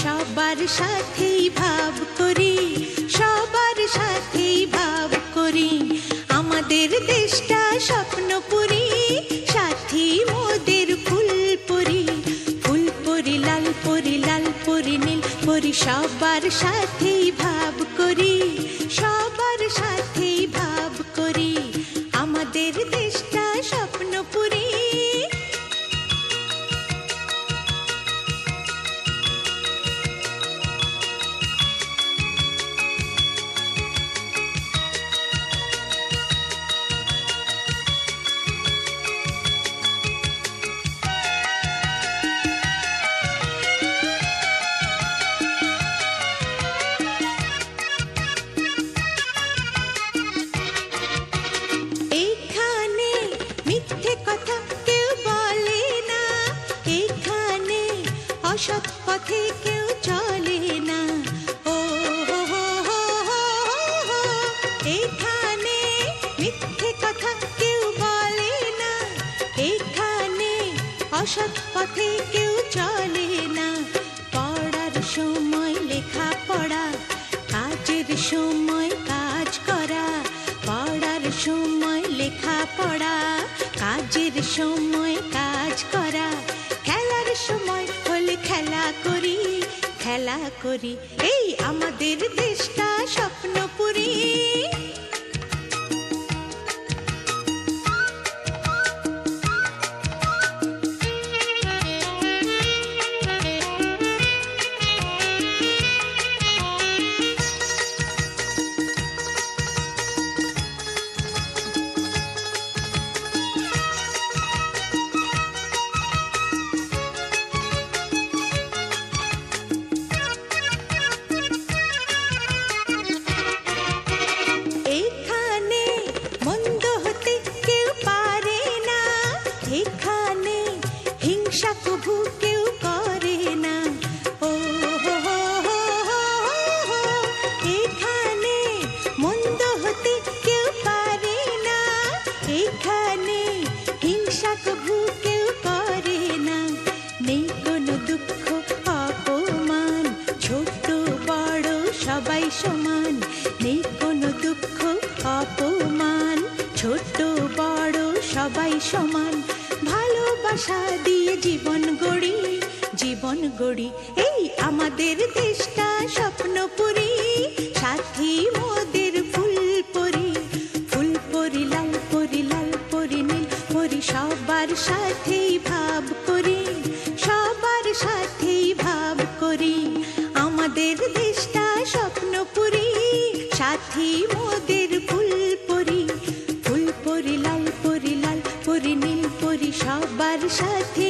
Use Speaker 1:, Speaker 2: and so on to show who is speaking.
Speaker 1: সবার সাথেই ভাব করি, সবার সাথেই ভাব করি। আমাদের দেশটা স্বপ্নপুরী, সাথী মোদের ফুলপুরি। ফুলপুরি লাল পরি, লাল পরি নীল পরি, সবার সাথেই ভাব করি, সবার সাথেই ভাব করি। আমাদের দেশটা স্বপ্নপুরী। অসৎ পথে কেউ চলে না। ও হো হো হো হো, এখানে মিথ্যে কথা কেউ বলে না। এখানে অসৎ পথে কেউ চলে না। পড়ার সময় লেখা পড়া, কাজের সময় কাজ করা। পড়ার সময় লেখা পড়া, কাজের সময় কাজ করা। খেলার সময় হলে খেলা করি, খেলা করি। এই আমাদের দেশটা স্বপ্নপুরী। এখানে হিংসা কভু কেউ করে না। ও হো হো হো হো, এখানে মন্দ হতে কেউ পারে না। এখানে হিংসা কভু কেউ করে না। নেই কোনো দুঃখ অপমান, ছোট বড় সবাই সমান। নেই কোনো দুঃখ অপমান, ছোট বড় সবাই সমান। ভালোবাসা দিয়ে জীবন গড়ি, জীবন গড়ি। এই আমাদের দেশটা স্বপ্নপুরী, সাথী মোদের ফুলপুরি। ফুলপুরি লাল পরি, লাল পরি নীল পরি, সবার সাথেই ভাব করি, সবার সাথেই ভাব করি। আমাদের দেশটা স্বপ্নপুরী, সাথী মোদের ফুলপুরি। ফুলপুরি লাল পরি, লাল পরি নীল পরি, সবার সাথে